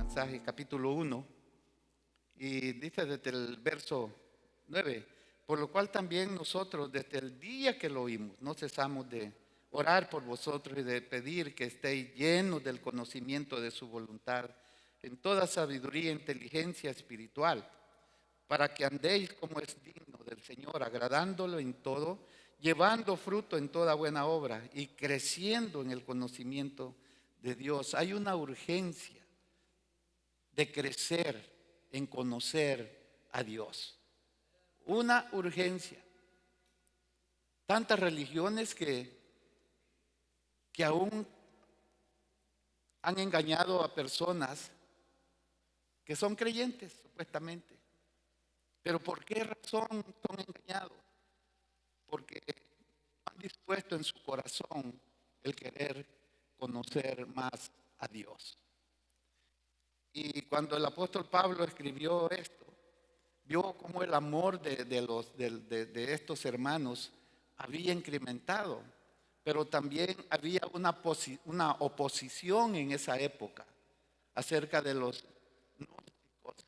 mensaje, capítulo 1, y dice desde el verso 9, por lo cual también nosotros desde el día que lo oímos no cesamos de orar por vosotros y de pedir que estéis llenos del conocimiento de su voluntad en toda sabiduría e inteligencia espiritual, para que andéis como es digno del Señor, agradándolo en todo, llevando fruto en toda buena obra y creciendo en el conocimiento de Dios. Hay una urgencia de crecer en conocer a Dios. Una urgencia. Tantas religiones que aún han engañado a personas que son creyentes, supuestamente. Pero ¿por qué razón son engañados? Porque no han dispuesto en su corazón el querer conocer más a Dios. Y cuando el apóstol Pablo escribió esto, vio cómo el amor de estos hermanos había incrementado, pero también había una oposición en esa época acerca de los gnósticos,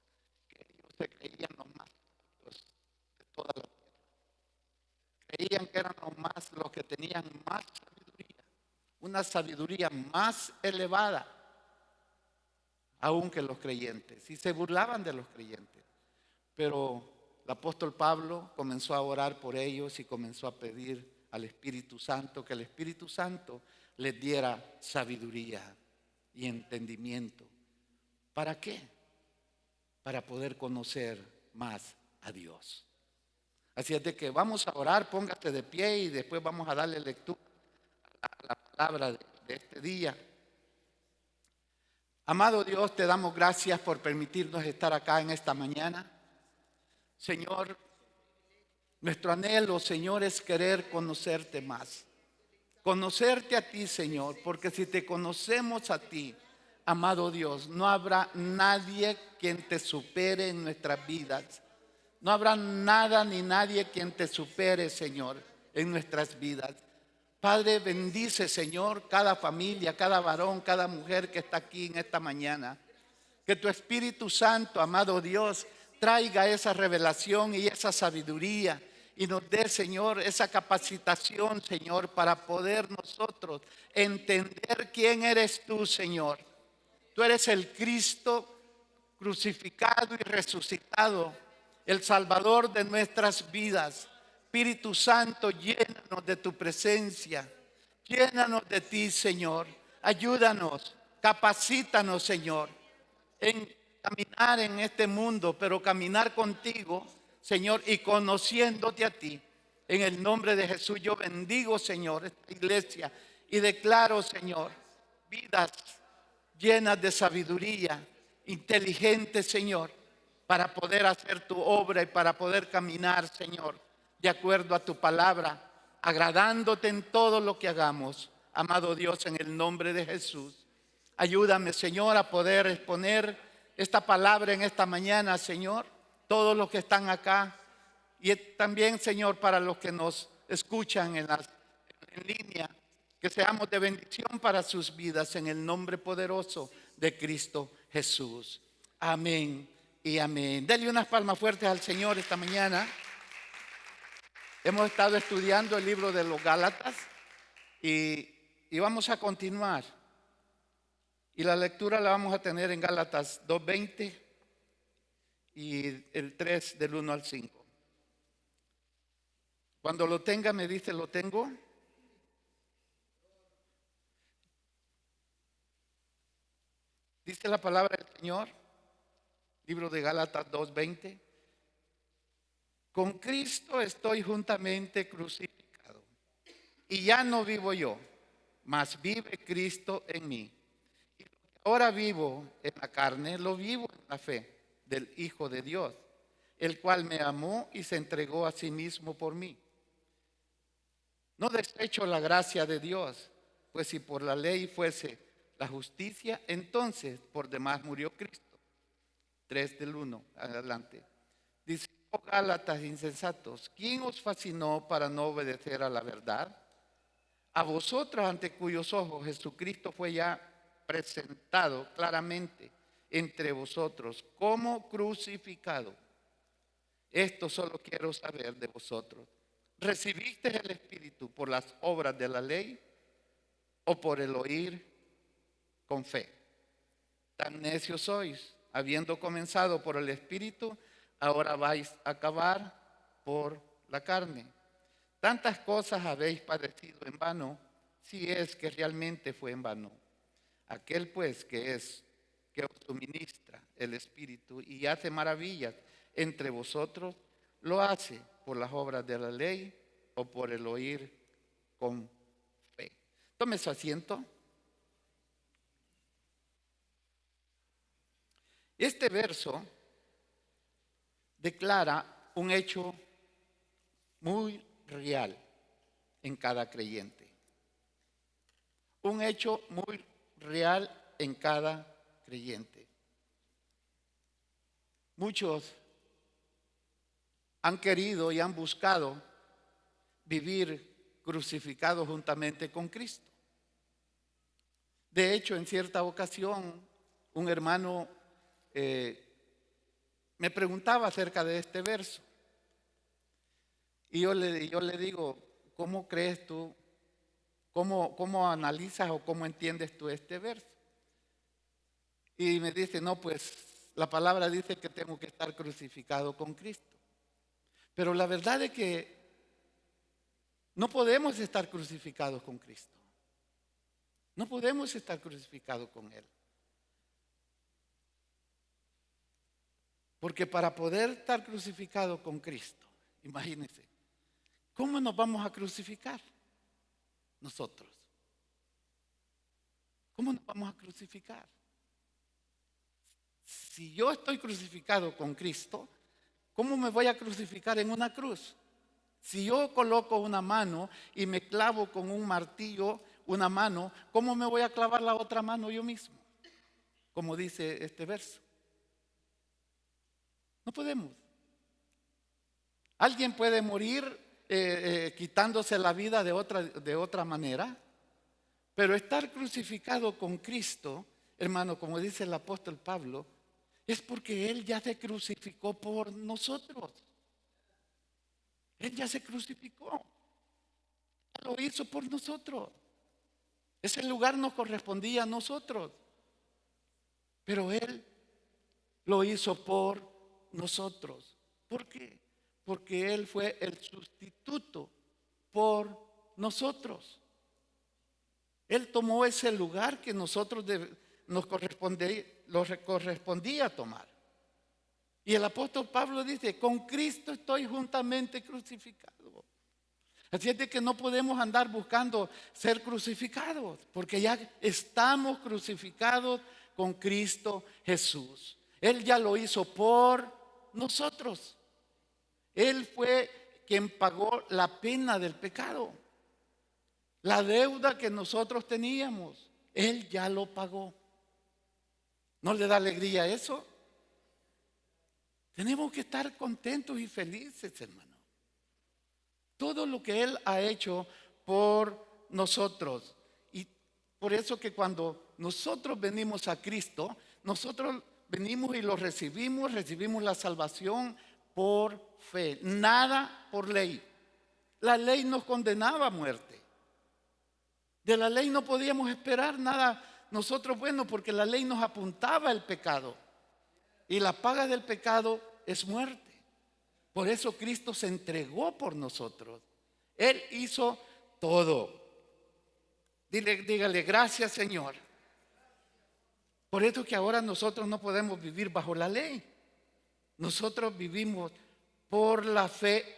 que ellos se creían los más sabios de toda la tierra. Creían que eran los que tenían más sabiduría, una sabiduría más elevada aún que los creyentes, y se burlaban de los creyentes. Pero el apóstol Pablo comenzó a orar por ellos y comenzó a pedir al Espíritu Santo que el Espíritu Santo les diera sabiduría y entendimiento. ¿Para qué? Para poder conocer más a Dios. Así es de que vamos a orar, póngate de pie y después vamos a darle lectura a la palabra de este día. Amado Dios, te damos gracias por permitirnos estar acá en esta mañana. Señor, nuestro anhelo, Señor, es querer conocerte más. Conocerte a ti, Señor, porque si te conocemos a ti, amado Dios, no habrá nadie quien te supere en nuestras vidas. No habrá nada ni nadie quien te supere, Señor, en nuestras vidas. Padre, bendice, Señor, cada familia, cada varón, cada mujer que está aquí en esta mañana. Que tu Espíritu Santo, amado Dios, traiga esa revelación y esa sabiduría y nos dé, Señor, esa capacitación, Señor, para poder nosotros entender quién eres tú, Señor. Tú eres el Cristo crucificado y resucitado, el Salvador de nuestras vidas. Espíritu Santo, llénanos de tu presencia, llénanos de ti, Señor. Ayúdanos, capacítanos, Señor, en caminar en este mundo, pero caminar contigo, Señor, y conociéndote a ti. En el nombre de Jesús yo bendigo, Señor, esta iglesia y declaro, Señor, vidas llenas de sabiduría, inteligentes, Señor, para poder hacer tu obra y para poder caminar, Señor, de acuerdo a tu palabra, agradándote en todo lo que hagamos. Amado Dios, en el nombre de Jesús, ayúdame, Señor, a poder exponer esta palabra en esta mañana, Señor, todos los que están acá y también, Señor, para los que nos escuchan en línea, que seamos de bendición para sus vidas en el nombre poderoso de Cristo Jesús. Amén y amén. Denle unas palmas fuertes al Señor esta mañana. Hemos estado estudiando el libro de los Gálatas y vamos a continuar. Y la lectura la vamos a tener en Gálatas 2:20 y el 3 del 1 al 5. Cuando lo tenga me dice, ¿lo tengo? Dice la palabra del Señor, libro de Gálatas 2:20. Con Cristo estoy juntamente crucificado, y ya no vivo yo, mas vive Cristo en mí. Y lo que ahora vivo en la carne, lo vivo en la fe del Hijo de Dios, el cual me amó y se entregó a sí mismo por mí. No desecho la gracia de Dios, pues si por la ley fuese la justicia, entonces por demás murió Cristo. 3 del 1 adelante. Dice, oh Gálatas insensatos, ¿quién os fascinó para no obedecer a la verdad? A vosotros ante cuyos ojos Jesucristo fue ya presentado claramente entre vosotros como crucificado. Esto solo quiero saber de vosotros. ¿Recibiste el Espíritu por las obras de la ley o por el oír con fe? Tan necios sois, habiendo comenzado por el Espíritu, ahora vais a acabar por la carne. Tantas cosas habéis padecido en vano, si es que realmente fue en vano. Aquel pues que os suministra el Espíritu y hace maravillas entre vosotros, lo hace por las obras de la ley o por el oír con fe. Tome su asiento. Este verso declara un hecho muy real en cada creyente. Un hecho muy real en cada creyente. Muchos han querido y han buscado vivir crucificados juntamente con Cristo. De hecho, en cierta ocasión, un hermano me preguntaba acerca de este verso. Y yo le digo, ¿cómo crees tú? ¿Cómo analizas o cómo entiendes tú este verso? Y me dice, no, pues la palabra dice que tengo que estar crucificado con Cristo. Pero la verdad es que no podemos estar crucificados con Cristo. No podemos estar crucificados con Él. Porque para poder estar crucificado con Cristo, imagínense, ¿cómo nos vamos a crucificar nosotros? ¿Cómo nos vamos a crucificar? Si yo estoy crucificado con Cristo, ¿cómo me voy a crucificar en una cruz? Si yo coloco una mano y me clavo con un martillo una mano, ¿cómo me voy a clavar la otra mano yo mismo? Como dice este verso. No podemos. ¿Alguien puede morir quitándose la vida de otra manera? Pero estar crucificado con Cristo, hermano, como dice el apóstol Pablo, es porque Él ya se crucificó por nosotros. Él ya se crucificó. Lo hizo por nosotros. Ese lugar nos correspondía a nosotros. Pero Él lo hizo por nosotros. ¿Por qué? Porque Él fue el sustituto por nosotros. Él tomó ese lugar que nosotros nos correspondía tomar. Y el apóstol Pablo dice, con Cristo estoy juntamente crucificado. Así es de que no podemos andar buscando ser crucificados, porque ya estamos crucificados con Cristo Jesús. Él ya lo hizo por nosotros. Él fue quien pagó la pena del pecado. La deuda que nosotros teníamos, Él ya lo pagó. ¿No le da alegría eso? Tenemos que estar contentos y felices, hermano. Todo lo que Él ha hecho por nosotros. Y por eso que cuando nosotros venimos a Cristo, nosotros venimos y lo recibimos la salvación por fe, nada por ley. La ley nos condenaba a muerte. De la ley no podíamos esperar nada nosotros bueno, porque la ley nos apuntaba el pecado. Y la paga del pecado es muerte. Por eso Cristo se entregó por nosotros. Él hizo todo. Dígale, gracias, Señor. Por eso que ahora nosotros no podemos vivir bajo la ley. Nosotros vivimos por la fe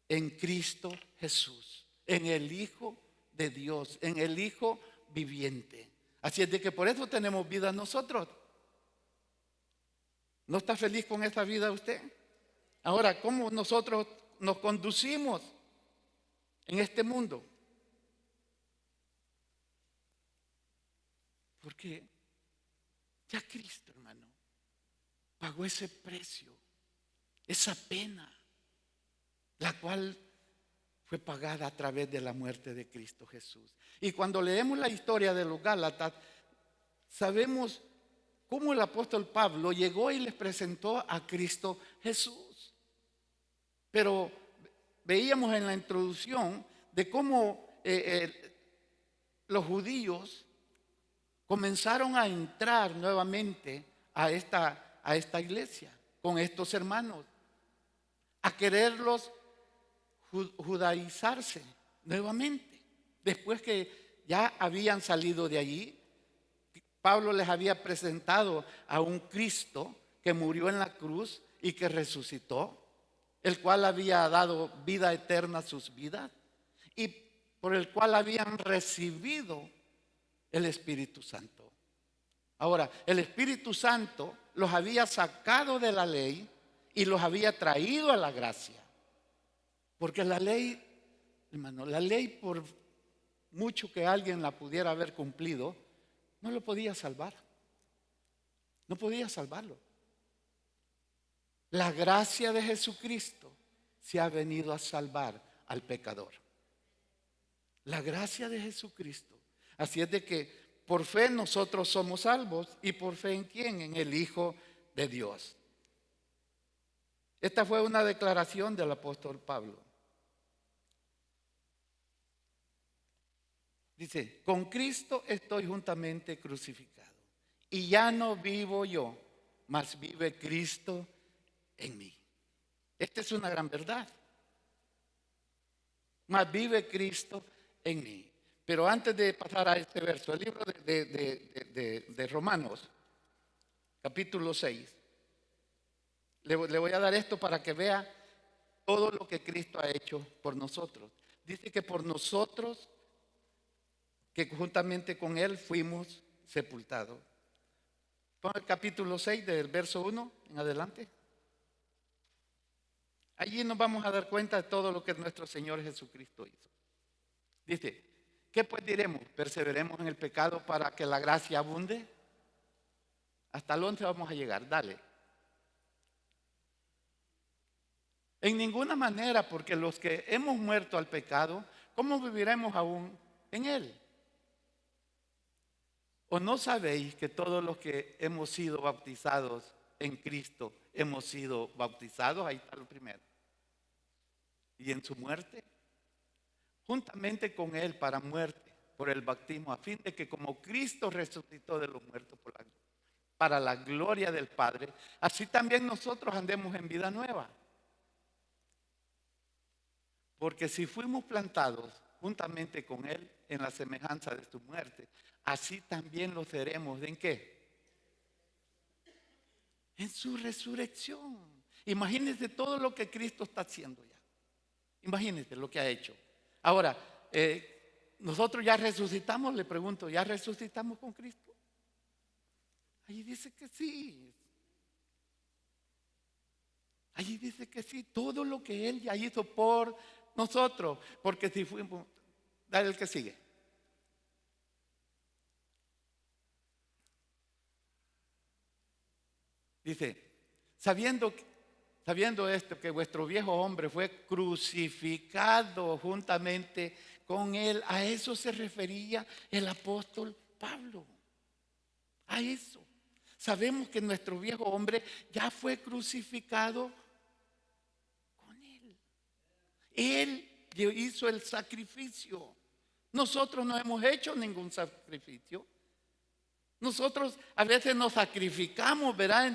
en Cristo Jesús, en el Hijo de Dios, en el Hijo viviente. Así es de que por eso tenemos vida nosotros. ¿No está feliz con esta vida usted? Ahora, ¿cómo nosotros nos conducimos en este mundo? Porque ya Cristo, hermano, pagó ese precio, esa pena, la cual fue pagada a través de la muerte de Cristo Jesús. Y cuando leemos la historia de los Gálatas, sabemos cómo el apóstol Pablo llegó y les presentó a Cristo Jesús. Pero veíamos en la introducción de cómo los judíos comenzaron a entrar nuevamente a esta iglesia con estos hermanos, a quererlos judaizarse nuevamente. Después que ya habían salido de allí, Pablo les había presentado a un Cristo que murió en la cruz y que resucitó, el cual había dado vida eterna a sus vidas y por el cual habían recibido el Espíritu Santo. Ahora, el Espíritu Santo los había sacado de la ley y los había traído a la gracia. Porque la ley, hermano, la ley, por mucho que alguien la pudiera haber cumplido, no lo podía salvar. No podía salvarlo. La gracia de Jesucristo se ha venido a salvar al pecador. La gracia de Jesucristo. Así es de que por fe nosotros somos salvos. ¿Y por fe en quién? En el Hijo de Dios. Esta fue una declaración del apóstol Pablo. Dice, con Cristo estoy juntamente crucificado. Y ya no vivo yo, mas vive Cristo en mí. Esta es una gran verdad. Mas vive Cristo en mí. Pero antes de pasar a este verso, el libro de Romanos, capítulo 6, le voy a dar esto para que vea todo lo que Cristo ha hecho por nosotros. Dice que por nosotros, que juntamente con Él fuimos sepultados. Pon el capítulo 6 del verso 1 en adelante. Allí nos vamos a dar cuenta de todo lo que nuestro Señor Jesucristo hizo. Dice, ¿qué pues diremos? ¿Perseveremos en el pecado para que la gracia abunde? Hasta el 11 vamos a llegar, dale. En ninguna manera, porque los que hemos muerto al pecado, ¿cómo viviremos aún en él? ¿O no sabéis que todos los que hemos sido bautizados en Cristo hemos sido bautizados? Ahí está lo primero. Y en su muerte, juntamente con Él para muerte, por el bautismo, a fin de que como Cristo resucitó de los muertos para la gloria del Padre, así también nosotros andemos en vida nueva. Porque si fuimos plantados juntamente con Él en la semejanza de su muerte, así también lo seremos. ¿En qué? En su resurrección. Imagínense todo lo que Cristo está haciendo ya. Imagínense lo que ha hecho. Ahora, nosotros ya resucitamos, le pregunto, ¿ya resucitamos con Cristo? Allí dice que sí. Allí dice que sí, todo lo que Él ya hizo por nosotros. Porque si fuimos, dale el que sigue. Dice, sabiendo esto, que vuestro viejo hombre fue crucificado juntamente con Él. A eso se refería el apóstol Pablo. A eso. Sabemos que nuestro viejo hombre ya fue crucificado con Él. Él hizo el sacrificio. Nosotros no hemos hecho ningún sacrificio. Nosotros a veces nos sacrificamos, ¿verdad?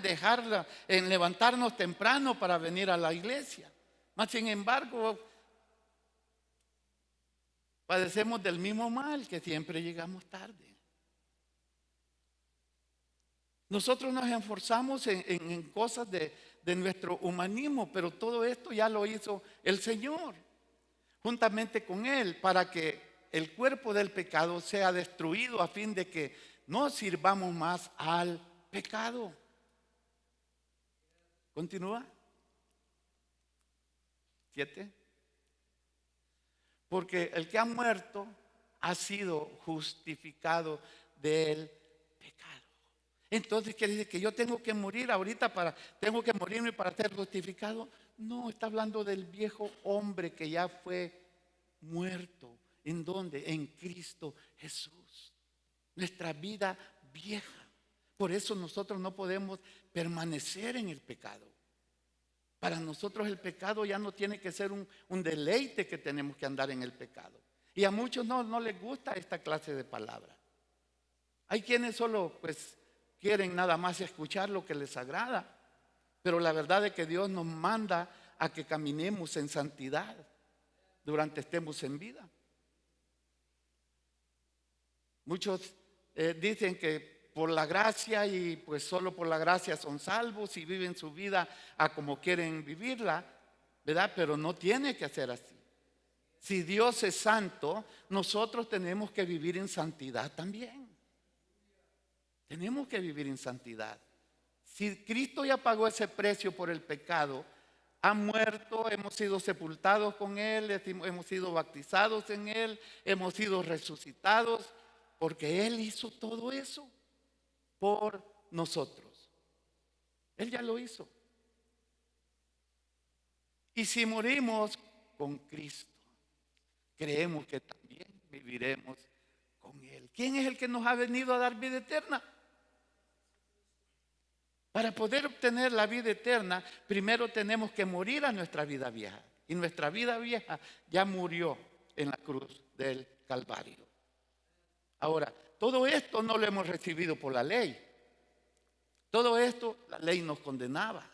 En levantarnos temprano para venir a la iglesia. Mas sin embargo, padecemos del mismo mal, que siempre llegamos tarde. Nosotros nos esforzamos en cosas de nuestro humanismo, pero todo esto ya lo hizo el Señor, juntamente con Él, para que el cuerpo del pecado sea destruido a fin de que no sirvamos más al pecado. Continúa. 7. Porque el que ha muerto ha sido justificado del pecado. Entonces, ¿qué dice? Que yo tengo que morir ahorita tengo que morirme para ser justificado. No, está hablando del viejo hombre que ya fue muerto. ¿En dónde? En Cristo Jesús. Nuestra vida vieja. Por eso nosotros no podemos permanecer en el pecado. Para nosotros el pecado ya no tiene que ser un deleite que tenemos que andar en el pecado. Y a muchos no les gusta esta clase de palabra. Hay quienes solo pues quieren nada más escuchar lo que les agrada. Pero la verdad es que Dios nos manda a que caminemos en santidad durante estemos en vida. Muchos dicen que por la gracia y pues solo por la gracia son salvos y viven su vida a como quieren vivirla, ¿verdad? Pero no tiene que ser así. Si Dios es santo, nosotros tenemos que vivir en santidad también. Tenemos que vivir en santidad. Si Cristo ya pagó ese precio por el pecado, ha muerto, hemos sido sepultados con Él, hemos sido bautizados en Él, hemos sido resucitados, porque Él hizo todo eso por nosotros. Él ya lo hizo. Y si morimos con Cristo, creemos que también viviremos con Él. ¿Quién es el que nos ha venido a dar vida eterna? Para poder obtener la vida eterna, primero tenemos que morir a nuestra vida vieja. Y nuestra vida vieja ya murió en la cruz del Calvario. Ahora, todo esto no lo hemos recibido por la ley. Todo esto la ley nos condenaba.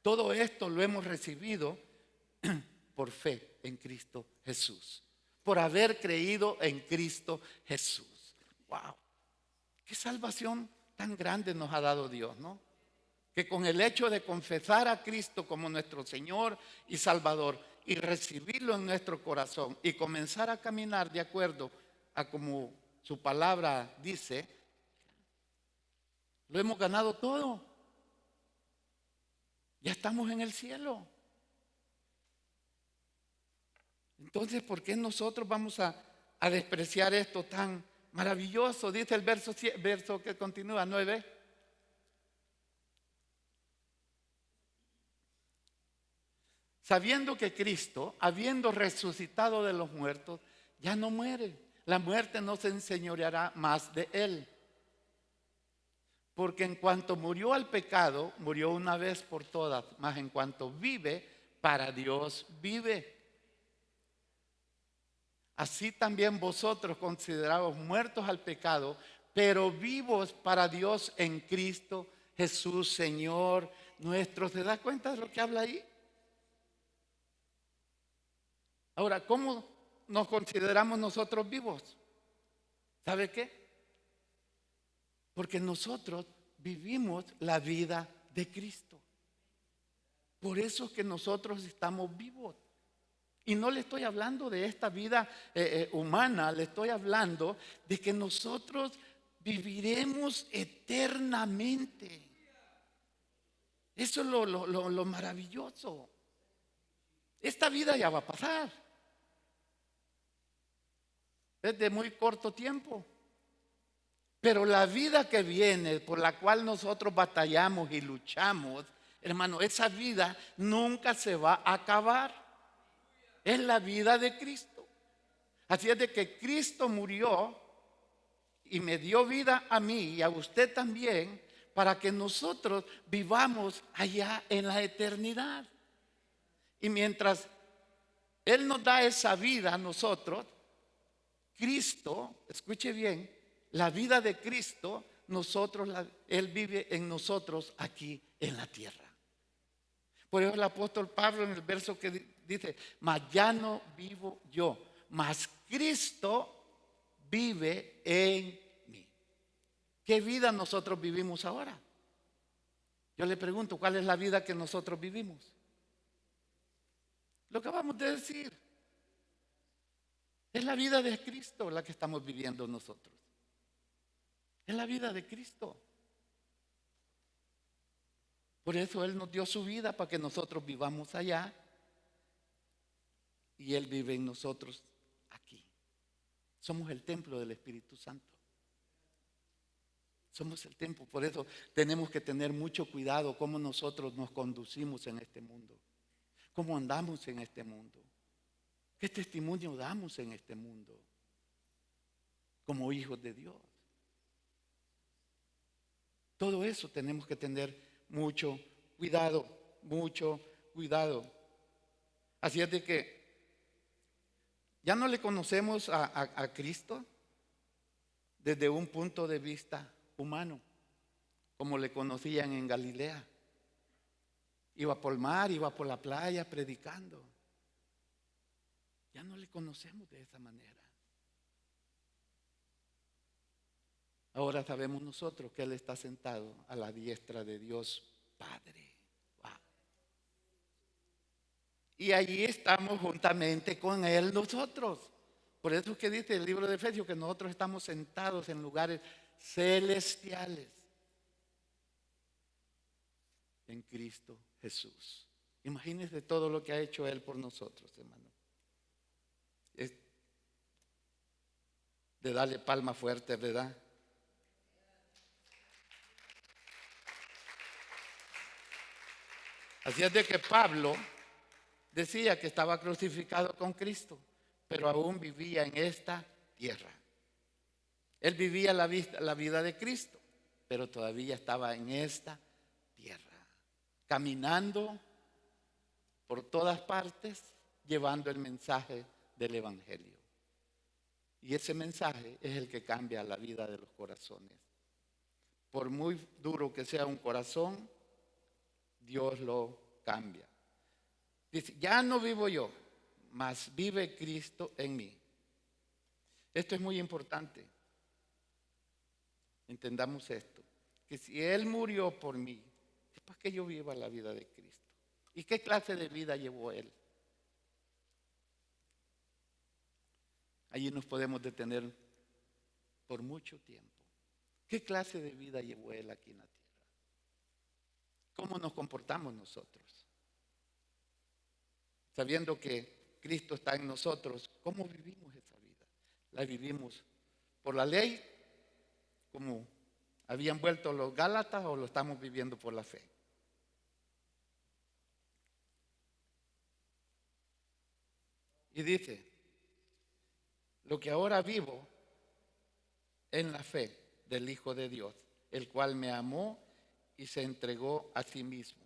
Todo esto lo hemos recibido por fe en Cristo Jesús. Por haber creído en Cristo Jesús. ¡Wow! ¡Qué salvación tan grande nos ha dado Dios!, ¿no? Que con el hecho de confesar a Cristo como nuestro Señor y Salvador y recibirlo en nuestro corazón y comenzar a caminar de acuerdo a como su palabra dice, lo hemos ganado todo. Ya estamos en el cielo. Entonces, ¿por qué nosotros vamos a despreciar esto tan maravilloso? Dice el verso que continúa, 9. Sabiendo que Cristo, habiendo resucitado de los muertos, ya no muere. La muerte no se enseñoreará más de Él. Porque en cuanto murió al pecado, murió una vez por todas. Mas en cuanto vive, para Dios vive. Así también vosotros considerados muertos al pecado, pero vivos para Dios en Cristo Jesús, Señor nuestro. ¿Se da cuenta de lo que habla ahí? Ahora, ¿cómo nos consideramos nosotros vivos? ¿Sabe qué? Porque nosotros vivimos la vida de Cristo. Por eso es que nosotros estamos vivos. Y no le estoy hablando de esta vida humana, le estoy hablando de que nosotros viviremos eternamente. Eso es lo maravilloso. Esta vida ya va a pasar. Es de muy corto tiempo. Pero la vida que viene, por la cual nosotros batallamos y luchamos, hermano, esa vida nunca se va a acabar. Es la vida de Cristo. Así es de que Cristo murió y me dio vida a mí y a usted también para que nosotros vivamos allá en la eternidad. Y mientras Él nos da esa vida a nosotros, Cristo, escuche bien, la vida de Cristo, Él vive en nosotros aquí en la tierra. Por eso el apóstol Pablo en el verso que dice, mas ya no vivo yo, mas Cristo vive en mí. ¿Qué vida nosotros vivimos ahora? Yo le pregunto, ¿cuál es la vida que nosotros vivimos? Lo que acabamos de decir. Es la vida de Cristo la que estamos viviendo nosotros. Es la vida de Cristo. Por eso Él nos dio su vida para que nosotros vivamos allá. Y Él vive en nosotros aquí. Somos el templo del Espíritu Santo. Somos el templo. Por eso tenemos que tener mucho cuidado cómo nosotros nos conducimos en este mundo. Cómo andamos en este mundo. ¿Qué testimonio damos en este mundo? Como hijos de Dios. Todo eso tenemos que tener mucho cuidado, mucho cuidado. Así es de que ya no le conocemos a Cristo desde un punto de vista humano, como le conocían en Galilea. Iba por el mar, iba por la playa predicando. Ya no le conocemos de esa manera. Ahora sabemos nosotros que Él está sentado a la diestra de Dios Padre. Wow. Y allí estamos juntamente con Él nosotros. Por eso es que dice el libro de Efesios que nosotros estamos sentados en lugares celestiales en Cristo Jesús. Imagínense todo lo que ha hecho Él por nosotros, hermano. Es de darle palma fuerte, ¿verdad? Así es de que Pablo decía que estaba crucificado con Cristo, pero aún vivía en esta tierra. Él vivía la vida de Cristo, pero todavía estaba en esta tierra, caminando por todas partes, llevando el mensaje del Evangelio. Y ese mensaje es el que cambia la vida de los corazones. Por muy duro que sea un corazón, Dios lo cambia. Dice, ya no vivo yo, mas vive Cristo en mí. Esto es muy importante. Entendamos esto, que si Él murió por mí, es para que yo viva la vida de Cristo. ¿Y qué clase de vida llevó Él? Allí nos podemos detener por mucho tiempo. ¿Qué clase de vida llevó Él aquí en la tierra? ¿Cómo nos comportamos nosotros? Sabiendo que Cristo está en nosotros, ¿cómo vivimos esa vida? ¿La vivimos por la ley, como habían vuelto los Gálatas, o lo estamos viviendo por la fe? Y dice, lo que ahora vivo en la fe del Hijo de Dios, el cual me amó y se entregó a sí mismo.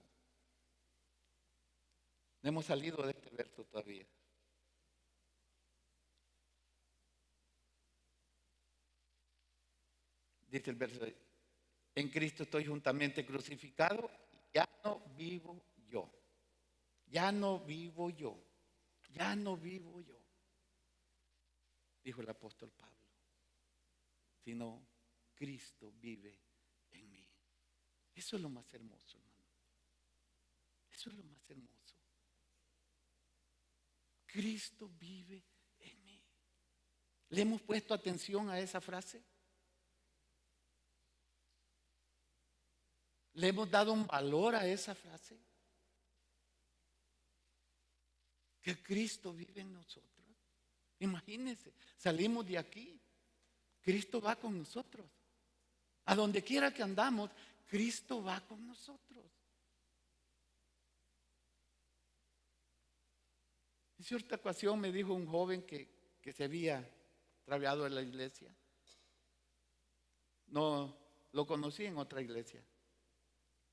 No hemos salido de este verso todavía. Dice el verso, en Cristo estoy juntamente crucificado, ya no vivo yo, ya no vivo yo, ya no vivo yo, dijo el apóstol Pablo, sino Cristo vive en mí. Eso es lo más hermoso, hermano. Eso es lo más hermoso. Cristo vive en mí. ¿Le hemos puesto atención a esa frase? ¿Le hemos dado un valor a esa frase? Que Cristo vive en nosotros. Imagínense, salimos de aquí, Cristo va con nosotros. A donde quiera que andamos, Cristo va con nosotros. En cierta ocasión me dijo un joven que se había extraviado en la iglesia. No, lo conocí en otra iglesia.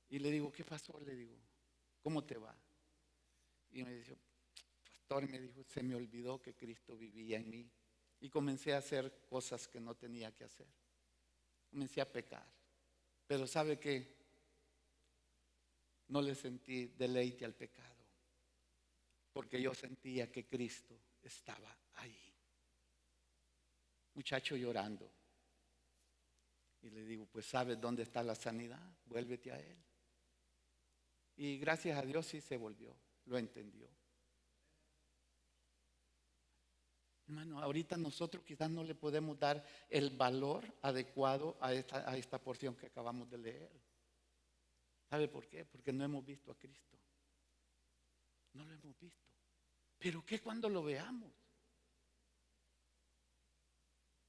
Y le digo, ¿qué pasó? Le digo, ¿cómo te va? Y me dijo, pastor, me dijo, se me olvidó que Cristo vivía en mí. Y comencé a hacer cosas que no tenía que hacer. Comencé a pecar. Pero ¿sabe qué? No le sentí deleite al pecado, porque yo sentía que Cristo estaba ahí. Muchacho llorando. Y le digo, pues ¿sabes dónde está la sanidad? Vuélvete a Él. Y gracias a Dios sí se volvió, lo entendió. Hermano, ahorita nosotros quizás no le podemos dar el valor adecuado a esta porción que acabamos de leer. ¿Sabe por qué? Porque no hemos visto a Cristo. No lo hemos visto. Pero ¿qué cuando lo veamos?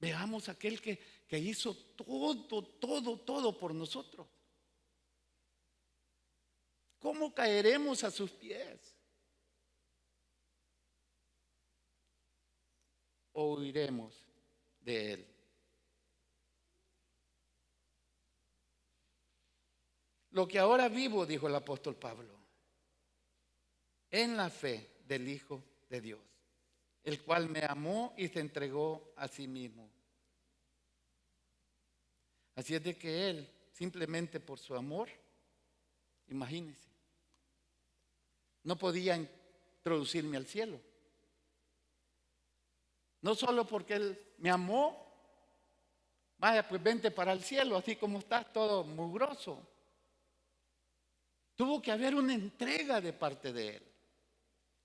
Veamos a aquel que hizo todo por nosotros. ¿Cómo caeremos a sus pies? ¿O huiremos de Él? lo que ahora vivo, dijo el apóstol Pablo, en la fe del Hijo de Dios, el cual me amó y se entregó a sí mismo. Así es de que Él, simplemente por su amor, imagínense, no podía introducirme al cielo. No solo porque Él me amó, vaya, pues vente para el cielo, así como estás todo mugroso. Tuvo que haber una entrega de parte de Él.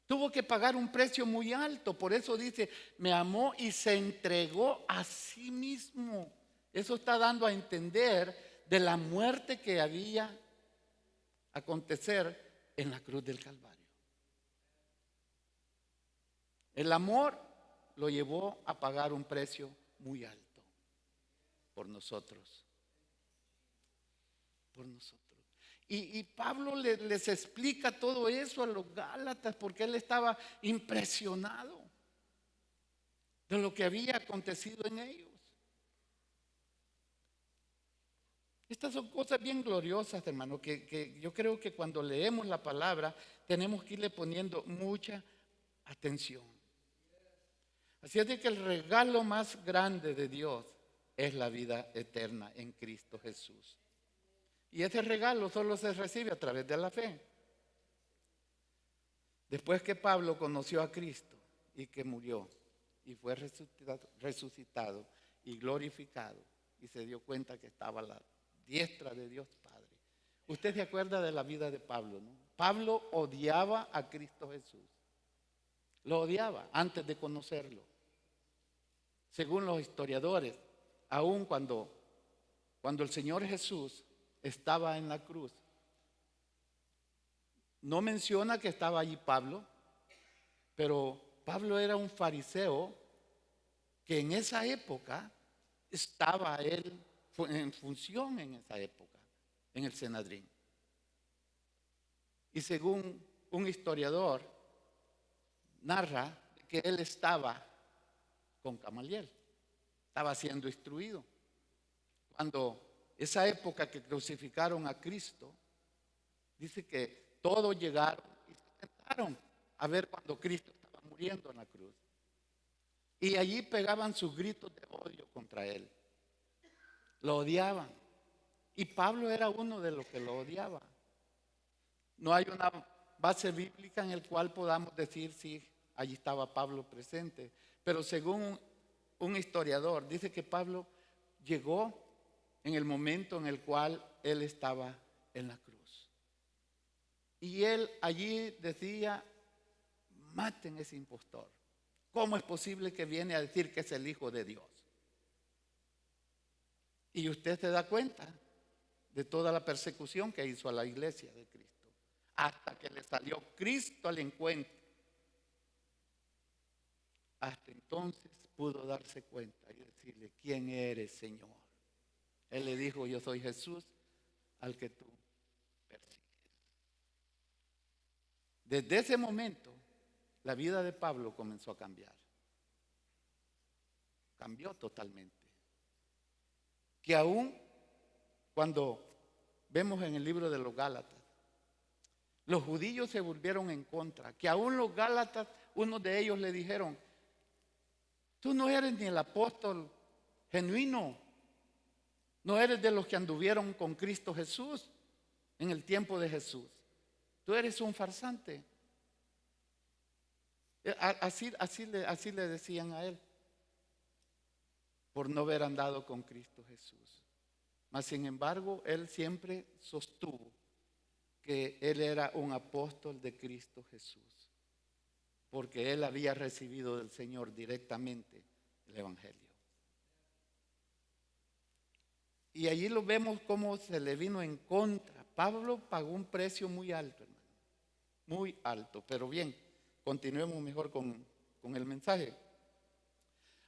Tuvo que pagar un precio muy alto. Por eso dice, me amó y se entregó a sí mismo. Eso está dando a entender de la muerte que había acontecer en la cruz del Calvario. El amor lo llevó a pagar un precio muy alto por nosotros. Por nosotros. Y Pablo les explica todo eso a los Gálatas porque él estaba impresionado de lo que había acontecido en ellos. Estas son cosas bien gloriosas, hermano, que yo creo que cuando leemos la palabra tenemos que irle poniendo mucha atención. Así es de que el regalo más grande de Dios es la vida eterna en Cristo Jesús. Y ese regalo solo se recibe a través de la fe. Después que Pablo conoció a Cristo y que murió y fue resucitado y glorificado y se dio cuenta que estaba a la diestra de Dios Padre. Usted se acuerda de la vida de Pablo, ¿no? Pablo odiaba a Cristo Jesús. Lo odiaba antes de conocerlo. Según los historiadores, aun cuando el Señor Jesús estaba en la cruz, no menciona que estaba allí Pablo, pero Pablo era un fariseo que en esa época estaba él en función en esa época, en el Sanedrín. Y según un historiador, narra que él estaba con Gamaliel, estaba siendo instruido. Cuando esa época que crucificaron a Cristo, dice que todos llegaron y se sentaron a ver cuando Cristo estaba muriendo en la cruz. Y allí pegaban sus gritos de odio contra él. Lo odiaban. Y Pablo era uno de los que lo odiaba. No hay una base bíblica en el cual podamos decir si allí estaba Pablo presente. Pero según un historiador, dice que Pablo llegó en el momento en el cual él estaba en la cruz. Y él allí decía, maten a ese impostor. ¿Cómo es posible que viene a decir que es el Hijo de Dios? Y usted se da cuenta de toda la persecución que hizo a la iglesia de Cristo, hasta que le salió Cristo al encuentro. Hasta entonces pudo darse cuenta y decirle, ¿quién eres, Señor? Él le dijo, yo soy Jesús al que tú persigues. Desde ese momento, la vida de Pablo comenzó a cambiar. Cambió totalmente. Que aún cuando vemos en el libro de los Gálatas, los judíos se volvieron en contra. Que aún los Gálatas, unos de ellos le dijeron, tú no eres ni el apóstol genuino. No eres de los que anduvieron con Cristo Jesús en el tiempo de Jesús. Tú eres un farsante. Así le decían a él, por no haber andado con Cristo Jesús. Mas sin embargo, él siempre sostuvo que él era un apóstol de Cristo Jesús, porque él había recibido del Señor directamente el Evangelio. Y allí lo vemos cómo se le vino en contra. Pablo pagó un precio muy alto, hermano, muy alto. Pero bien, continuemos mejor con el mensaje.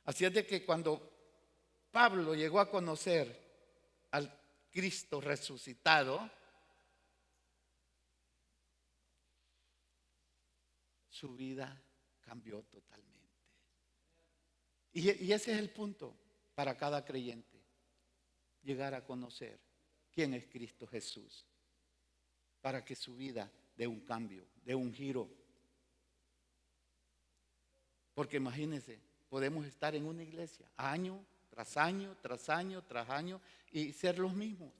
Así es de que cuando Pablo llegó a conocer al Cristo resucitado, su vida cambió totalmente. Y ese es el punto para cada creyente, llegar a conocer quién es Cristo Jesús. para que su vida dé un cambio, dé un giro. Porque imagínense, podemos estar en una iglesia año tras año, tras año, tras año y ser los mismos.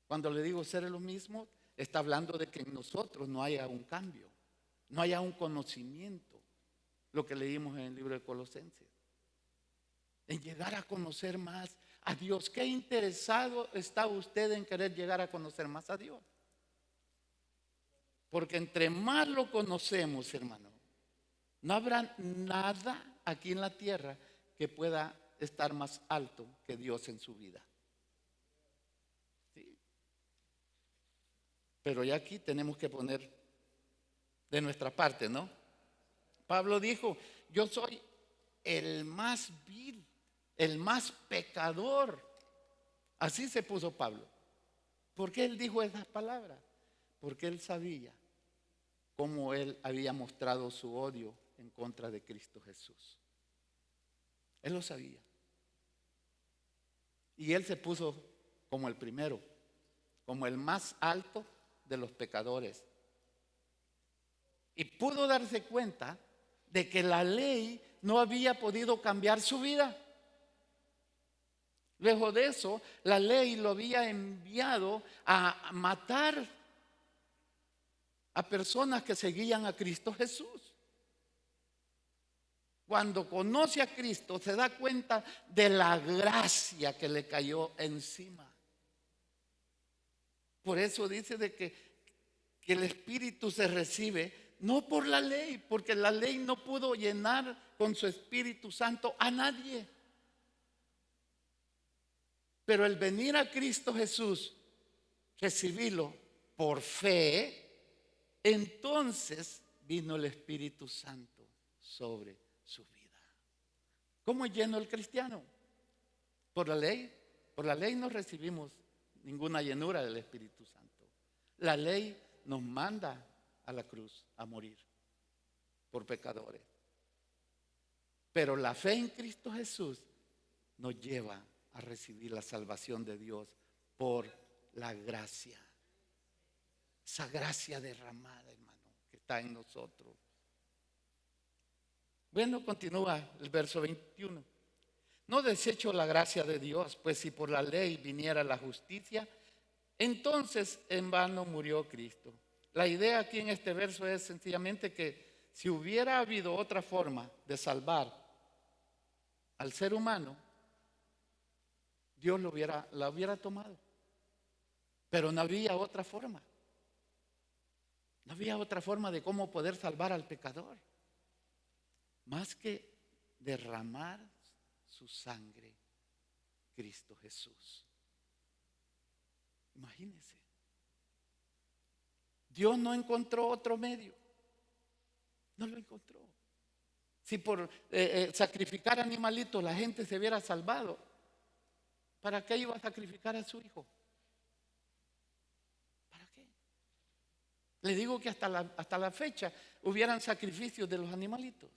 Cuando le digo ser los mismos, está hablando de que en nosotros no haya un cambio, no haya un conocimiento, lo que leímos en el libro de Colosenses. En llegar a conocer más a Dios. ¿Qué interesado está usted en querer llegar a conocer más a Dios? Porque entre más lo conocemos, hermano, no habrá nada aquí en la tierra que pueda estar más alto que Dios en su vida. ¿Sí? Pero ya aquí tenemos que poner de nuestra parte, ¿no? Pablo dijo, yo soy el más vil, el más pecador. Así se puso Pablo. ¿Por qué él dijo esas palabras? Porque él sabía cómo él había mostrado su odio en contra de Cristo Jesús. Él lo sabía. Y él se puso como el primero, como el más alto de los pecadores. Y pudo darse cuenta de que la ley no había podido cambiar su vida. Luego de eso, la ley lo había enviado a matar a personas que seguían a Cristo Jesús. Cuando conoce a Cristo, se da cuenta de la gracia que le cayó encima. Por eso dice de que el Espíritu se recibe no por la ley, porque la ley no pudo llenar con su Espíritu Santo a nadie. Pero el venir a Cristo Jesús, recibirlo por fe, entonces vino el Espíritu Santo sobre su vida. ¿Cómo es lleno el cristiano? Por la ley. Por la ley no recibimos ninguna llenura del Espíritu Santo. La ley nos manda a la cruz a morir por pecadores. Pero la fe en Cristo Jesús nos lleva a recibir la salvación de Dios por la gracia. Esa gracia derramada, hermano, que está en nosotros. Bueno, continúa el verso 21. No desecho la gracia de Dios, pues si por la ley viniera la justicia, entonces en vano murió Cristo. La idea aquí en este verso es sencillamente que si hubiera habido otra forma de salvar al ser humano, Dios la hubiera tomado. Pero no había otra forma. No había otra forma de cómo poder salvar al pecador. Más que derramar su sangre, Cristo Jesús. Imagínense. Dios no encontró otro medio. No lo encontró. Si por sacrificar animalitos la gente se hubiera salvado, ¿para qué iba a sacrificar a su hijo? ¿Para qué? Le digo que hasta la fecha hubieran sacrificios de los animalitos.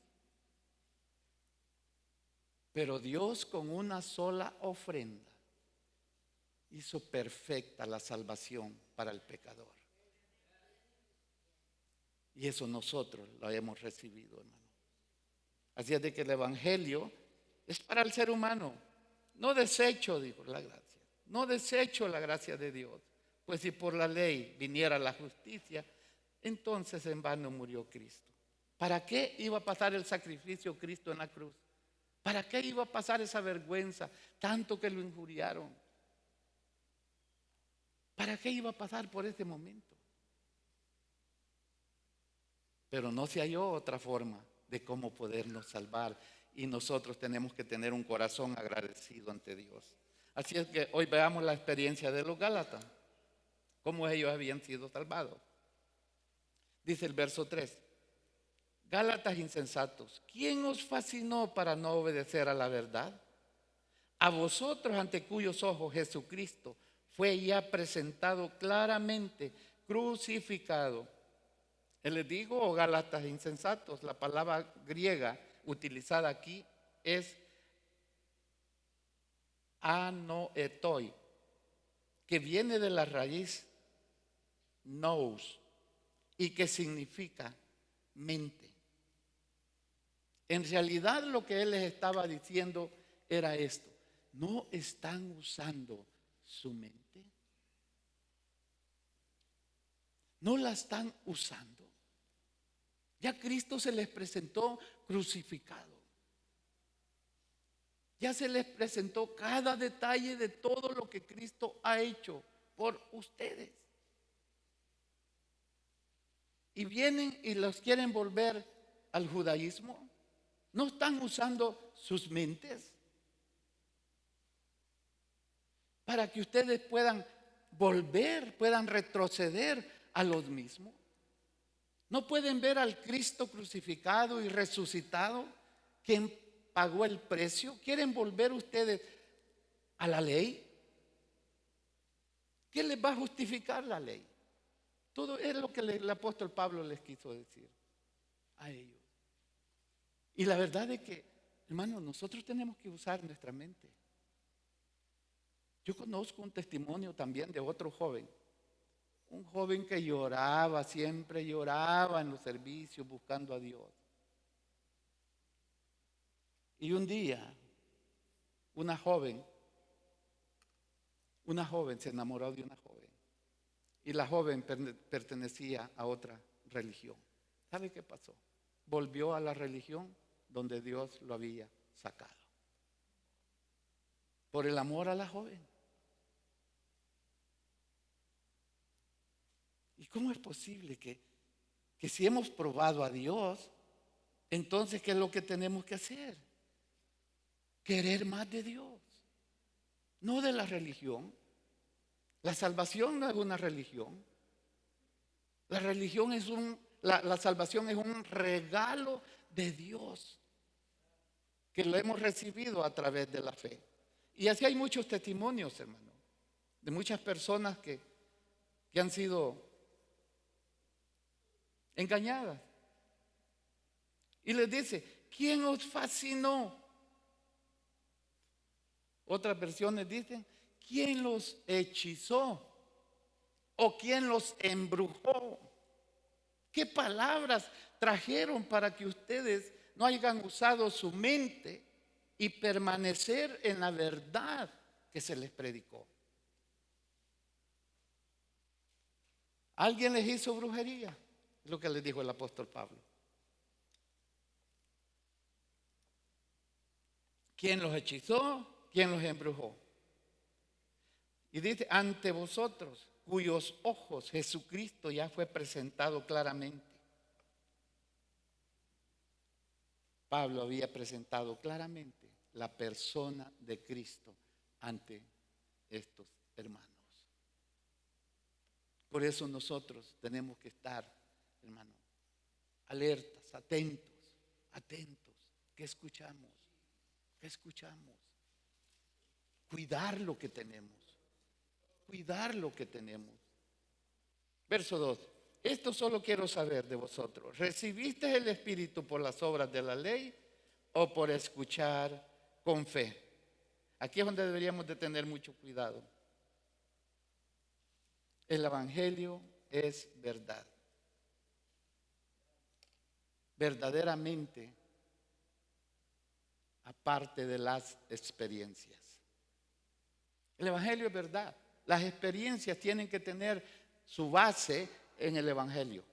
Pero Dios con una sola ofrenda hizo perfecta la salvación para el pecador. Y eso nosotros lo hemos recibido, hermano. Así es de que el Evangelio es para el ser humano. No desecho, digo, la gracia. No desecho la gracia de Dios. Pues si por la ley viniera la justicia, entonces en vano murió Cristo. ¿Para qué iba a pasar el sacrificio Cristo en la cruz? ¿Para qué iba a pasar esa vergüenza? Tanto que lo injuriaron. ¿Para qué iba a pasar por ese momento? Pero no se halló otra forma de cómo podernos salvar. Y nosotros tenemos que tener un corazón agradecido ante Dios. Así es que hoy veamos la experiencia de los Gálatas. Cómo ellos habían sido salvados. Dice el verso 3. Gálatas insensatos, ¿quién os fascinó para no obedecer a la verdad? A vosotros ante cuyos ojos Jesucristo fue ya presentado claramente, crucificado. Les digo, oh Gálatas insensatos, la palabra griega utilizada aquí es anoetoi, que viene de la raíz nous, y que significa mente. En realidad lo que él les estaba diciendo era esto: no están usando su mente, no la están usando. Ya Cristo se les presentó crucificado. Ya se les presentó cada detalle de todo lo que Cristo ha hecho por ustedes. Y vienen y los quieren volver al judaísmo. No están usando sus mentes para que ustedes puedan volver, puedan retroceder a los mismos. No pueden ver al Cristo crucificado y resucitado, quien pagó el precio. ¿Quieren volver ustedes a la ley? ¿Qué les va a justificar la ley? Todo es lo que el apóstol Pablo les quiso decir a ellos. Y la verdad es que, hermanos, nosotros tenemos que usar nuestra mente. Yo conozco un testimonio también de otro joven. Un joven que lloraba, siempre lloraba en los servicios buscando a Dios. Y un día, una joven se enamoró de una joven. Y la joven pertenecía a otra religión. ¿Sabe qué pasó? Volvió a la religión donde Dios lo había sacado. Por el amor a la joven. ¿Y cómo es posible que si hemos probado a Dios, entonces qué es lo que tenemos que hacer? Querer más de Dios, no de la religión. La salvación no es una religión. La religión es la salvación es un regalo de Dios que lo hemos recibido a través de la fe. Y así hay muchos testimonios, hermano, de muchas personas que han sido engañadas. Y les dice: ¿quién os fascinó? Otras versiones dicen: ¿quién los hechizó? ¿O quién los embrujó? ¿Qué palabras trajeron para que ustedes no hayan usado su mente y permanecer en la verdad que se les predicó? ¿Alguien les hizo brujería? Es lo que les dijo el apóstol Pablo. ¿Quién los hechizó? ¿Quién los embrujó? Y dice: ante vosotros, cuyos ojos Jesucristo ya fue presentado claramente. Pablo había presentado claramente la persona de Cristo ante estos hermanos. Por eso nosotros tenemos que estar, hermano, alertas, atentos. ¿Qué escuchamos? ¿Qué escuchamos? Cuidar lo que tenemos. Cuidar lo que tenemos. Verso 2. Esto solo quiero saber de vosotros: ¿recibiste el Espíritu por las obras de la ley o por escuchar con fe? Aquí es donde deberíamos de tener mucho cuidado. El Evangelio es verdad. Verdaderamente, aparte de las experiencias. El Evangelio es verdad. Las experiencias tienen que tener su base en el Evangelio,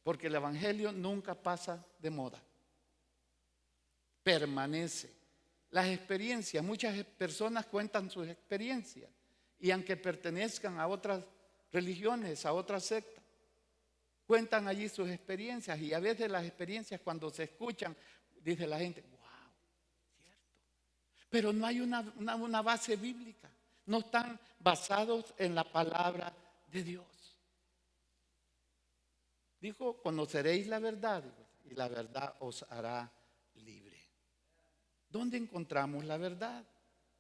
porque el Evangelio nunca pasa de moda, permanece. Las experiencias, muchas personas cuentan sus experiencias, y aunque pertenezcan a otras religiones, a otras sectas, cuentan allí sus experiencias, y a veces las experiencias, cuando se escuchan, dice la gente: wow, cierto. Pero no hay una base bíblica. No están basados en la palabra de Dios. Dijo: conoceréis la verdad y la verdad os hará libre. ¿Dónde encontramos la verdad?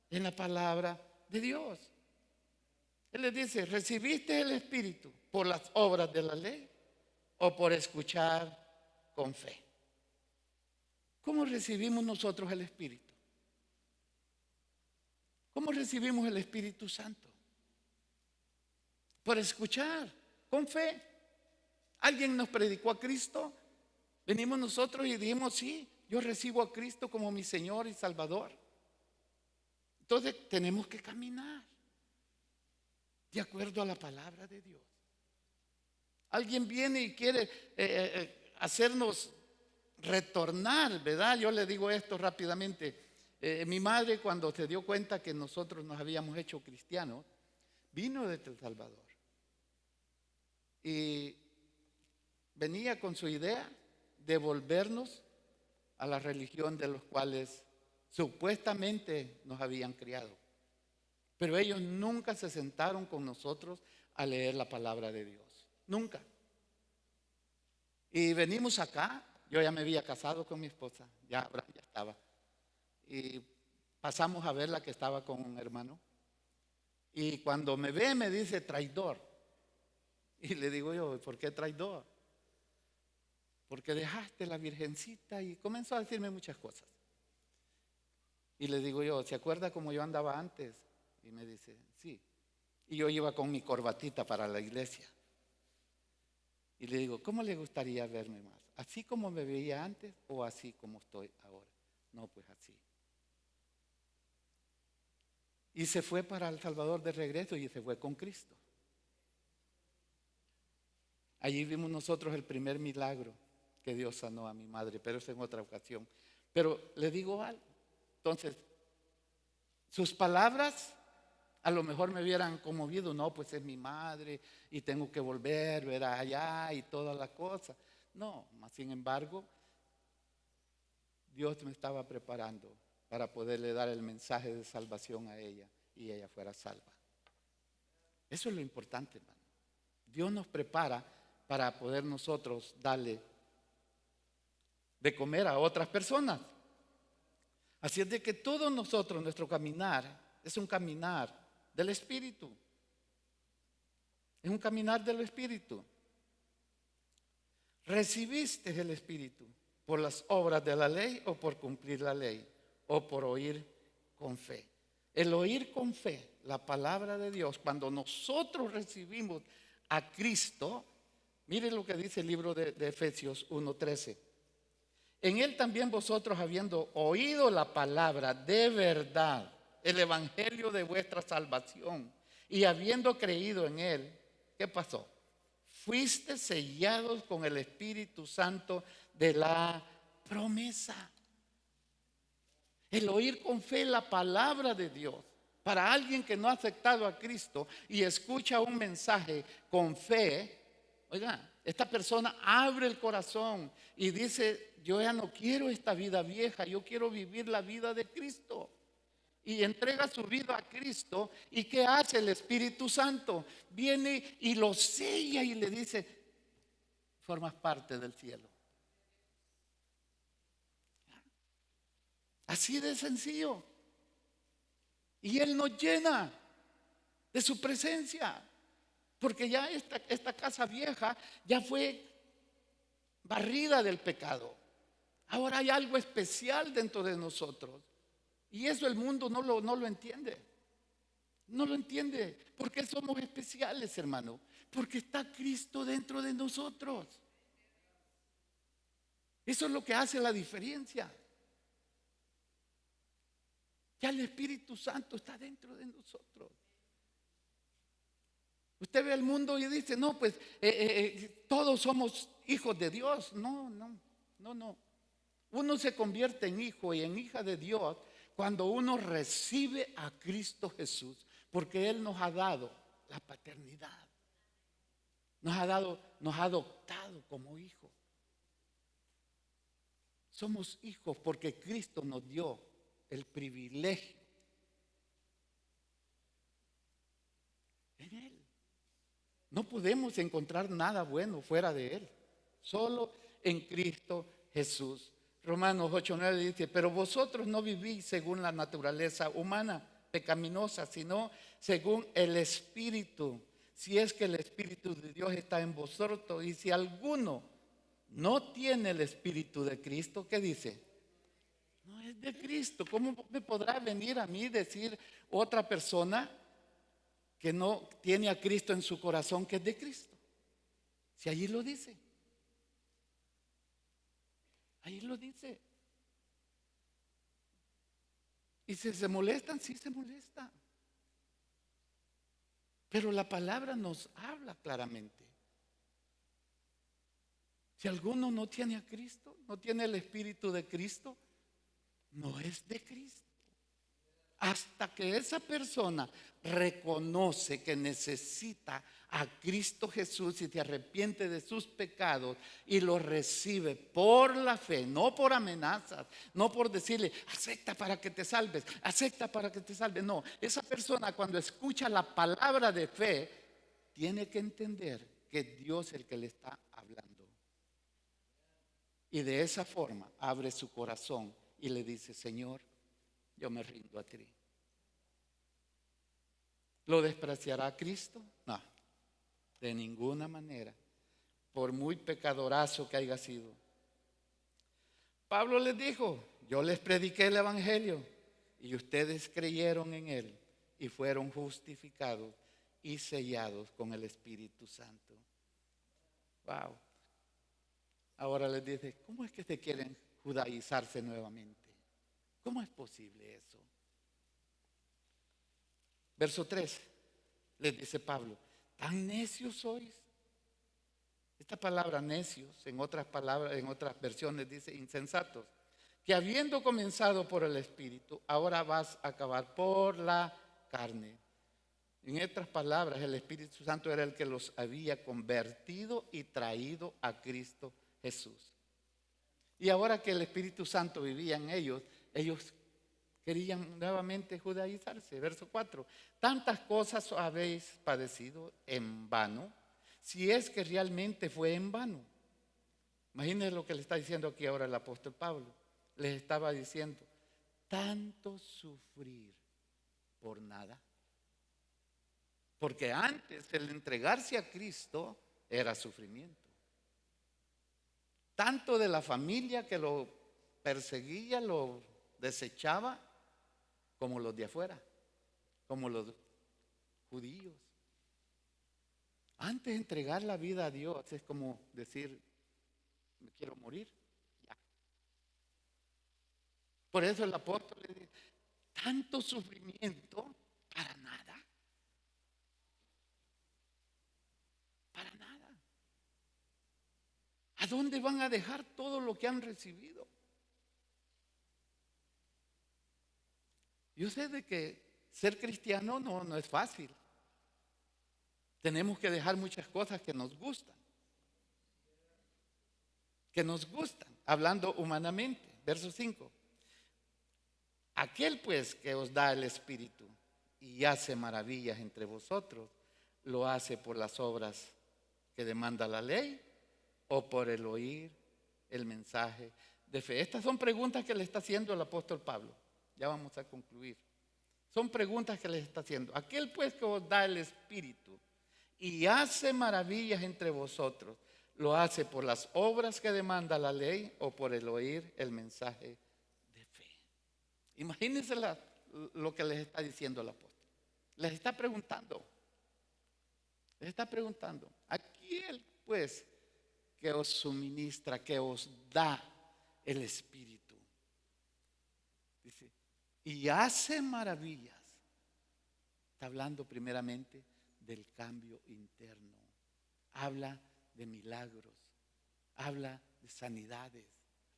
En la palabra de Dios. Él les dice: ¿recibiste el Espíritu por las obras de la ley o por escuchar con fe? ¿Cómo recibimos nosotros el Espíritu? ¿Cómo recibimos el Espíritu Santo? Por escuchar con fe. Alguien nos predicó a Cristo, venimos nosotros y dijimos, sí, yo recibo a Cristo como mi Señor y Salvador. Entonces tenemos que caminar de acuerdo a la palabra de Dios. Alguien viene y quiere hacernos retornar, ¿verdad? Yo le digo esto rápidamente. Mi madre, cuando se dio cuenta que nosotros nos habíamos hecho cristianos, vino desde El Salvador y venía con su idea de volvernos a la religión de los cuales supuestamente nos habían criado. Pero ellos nunca se sentaron con nosotros a leer la palabra de Dios. Nunca. Y venimos acá. Yo ya me había casado con mi esposa. Ya estaba. Y pasamos a ver la que estaba con un hermano. Y cuando me ve me dice traidor. Y le digo yo, ¿por qué traidor? Porque dejaste la virgencita. Y comenzó a decirme muchas cosas. Y le digo yo, ¿se acuerda cómo yo andaba antes? Y me dice, sí. Y yo iba con mi corbatita para la iglesia. Y le digo, ¿cómo le gustaría verme más? ¿Así como me veía antes o así como estoy ahora? No, pues así. Y se fue para El Salvador de regreso y se fue con Cristo. Allí vimos nosotros el primer milagro que Dios sanó a mi madre, pero eso en otra ocasión. Pero le digo algo. Entonces, sus palabras a lo mejor me hubieran conmovido. No, pues es mi madre y tengo que volver, ver allá y toda la cosa. No, más sin embargo, Dios me estaba preparando para poderle dar el mensaje de salvación a ella y ella fuera salva. Eso es lo importante, hermano. Dios nos prepara para poder nosotros darle de comer a otras personas. Así es de que todos nosotros, nuestro caminar es un caminar del Espíritu. Es un caminar del Espíritu. ¿Recibiste el Espíritu por las obras de la ley o por cumplir la ley o por oír con fe? El oír con fe la palabra de Dios, cuando nosotros recibimos a Cristo, mire lo que dice el libro de Efesios 1:13. En él también vosotros, habiendo oído la palabra de verdad, el evangelio de vuestra salvación, y habiendo creído en él, ¿qué pasó? Fuiste sellados con el Espíritu Santo de la promesa. El oír con fe la palabra de Dios. Para alguien que no ha aceptado a Cristo y escucha un mensaje con fe, oiga, esta persona abre el corazón y dice, yo ya no quiero esta vida vieja, yo quiero vivir la vida de Cristo. Y entrega su vida a Cristo. ¿Y qué hace el Espíritu Santo? Viene y lo sella y le dice, formas parte del cielo. Así de sencillo. Y Él nos llena de su presencia. Porque ya esta casa vieja ya fue barrida del pecado. Ahora hay algo especial dentro de nosotros. Y eso el mundo no lo entiende. No lo entiende. ¿Por qué somos especiales, hermano? Porque está Cristo dentro de nosotros. Eso es lo que hace la diferencia. Ya el Espíritu Santo está dentro de nosotros. Usted ve el mundo y dice, no, pues todos somos hijos de Dios. No. Uno se convierte en hijo y en hija de Dios cuando uno recibe a Cristo Jesús, porque Él nos ha dado la paternidad. Nos ha adoptado como hijos. Somos hijos porque Cristo nos dio el privilegio en Él. No podemos encontrar nada bueno fuera de Él. Solo en Cristo Jesús. Romanos 8:9 dice, pero vosotros no vivís según la naturaleza humana pecaminosa, sino según el Espíritu. Si es que el Espíritu de Dios está en vosotros, y si alguno no tiene el Espíritu de Cristo, ¿qué dice? No es de Cristo. ¿Cómo me podrá venir a mí decir otra persona que no tiene a Cristo en su corazón que es de Cristo? Si allí lo dice. Allí lo dice. Y si se molestan, sí se molestan. Pero la palabra nos habla claramente. Si alguno no tiene a Cristo, no tiene el Espíritu de Cristo, no es de Cristo. Hasta que esa persona reconoce que necesita a Cristo Jesús y se arrepiente de sus pecados y lo recibe por la fe, no por amenazas, no por decirle, acepta para que te salves, acepta para que te salves. No, esa persona cuando escucha la palabra de fe, tiene que entender que es Dios el que le está hablando. Y de esa forma abre su corazón y le dice, Señor, yo me rindo a ti. ¿Lo despreciará a Cristo? No, de ninguna manera, por muy pecadorazo que haya sido. Pablo les dijo, yo les prediqué el Evangelio y ustedes creyeron en él y fueron justificados y sellados con el Espíritu Santo. Wow. Ahora les dice, ¿cómo es que se quieren judaizarse nuevamente? ¿Cómo es posible eso? Verso 3, les dice Pablo, ¿tan necios sois? Esta palabra necios, en otras palabras, en otras versiones dice insensatos, que habiendo comenzado por el Espíritu, ahora vas a acabar por la carne. En otras palabras, el Espíritu Santo era el que los había convertido y traído a Cristo Jesús. Y ahora que el Espíritu Santo vivía en ellos, ellos querían nuevamente judaizarse. Verso 4. Tantas cosas habéis padecido en vano, si es que realmente fue en vano. Imagínense lo que le está diciendo aquí ahora el apóstol Pablo. Les estaba diciendo, tanto sufrir por nada. Porque antes el entregarse a Cristo era sufrimiento. Tanto de la familia que lo perseguía, lo desechaba, como los de afuera, como los judíos. Antes de entregar la vida a Dios es como decir, me quiero morir. Ya. Por eso el apóstol le dice, tanto sufrimiento para nada. Para nada. ¿A dónde van a dejar todo lo que han recibido? Yo sé de que ser cristiano no es fácil. Tenemos que dejar muchas cosas que nos gustan. Que nos gustan, hablando humanamente. Verso 5. Aquel pues que os da el Espíritu y hace maravillas entre vosotros, ¿lo hace por las obras que demanda la ley o por el oír el mensaje de fe? Estas son preguntas que le está haciendo el apóstol Pablo. Ya vamos a concluir. Son preguntas que les está haciendo. Aquel pues que os da el Espíritu y hace maravillas entre vosotros, ¿lo hace por las obras que demanda la ley o por el oír el mensaje de fe? Imagínense lo que les está diciendo el apóstol. Les está preguntando. Les está preguntando. Aquel pues que os suministra, que os da el Espíritu. Dice, y hace maravillas. Está hablando primeramente del cambio interno. Habla de milagros. Habla de sanidades.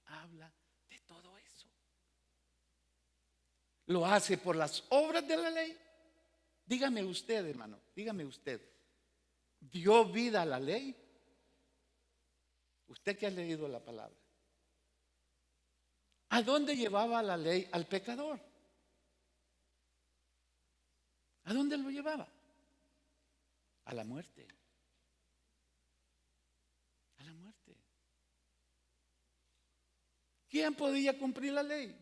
Habla de todo eso. ¿Lo hace por las obras de la ley? Dígame usted, hermano, dígame usted. ¿Dio vida a la ley? Usted que ha leído la palabra. ¿A dónde llevaba la ley al pecador? ¿A dónde lo llevaba? A la muerte. A la muerte. ¿Quién podía cumplir la ley?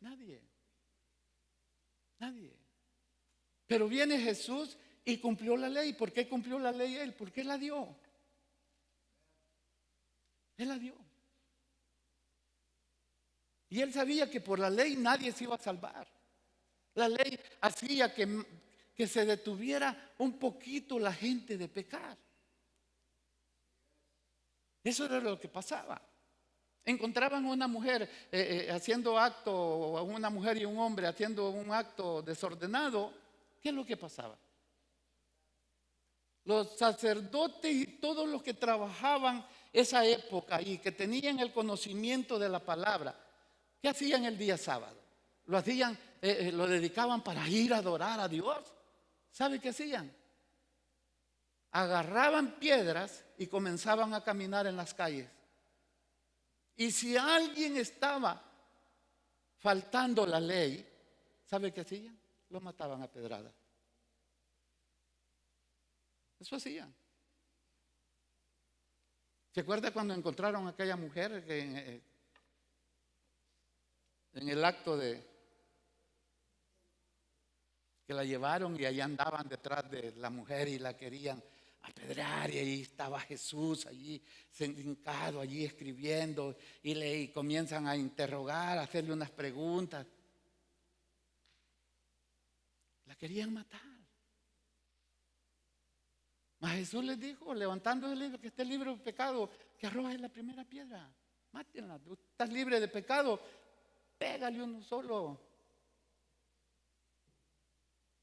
Nadie. Nadie. Pero viene Jesús y cumplió la ley. ¿Por qué cumplió la ley él? Porque él la dio. Él la dio. Y él sabía que por la ley nadie se iba a salvar. La ley hacía que se detuviera un poquito la gente de pecar. Eso era lo que pasaba. Encontraban una mujer haciendo acto, o una mujer y un hombre haciendo un acto desordenado. ¿Qué es lo que pasaba? Los sacerdotes y todos los que trabajaban esa época y que tenían el conocimiento de la palabra, ¿qué hacían el día sábado? Lo hacían, lo dedicaban para ir a adorar a Dios. ¿Sabe qué hacían? Agarraban piedras y comenzaban a caminar en las calles. Y si alguien estaba faltando la ley, ¿sabe qué hacían? Lo mataban a pedradas. Eso hacían. ¿Se acuerda cuando encontraron a aquella mujer que en el acto de que la llevaron y allá andaban detrás de la mujer y la querían apedrear, y ahí estaba Jesús allí hincado, allí escribiendo, y comienzan a interrogar, a hacerle unas preguntas? La querían matar. Mas Jesús les dijo, levantando el libro, que esté libre de pecado, que arroje la primera piedra. Mátenla. Tú estás libre de pecado, pégale uno solo.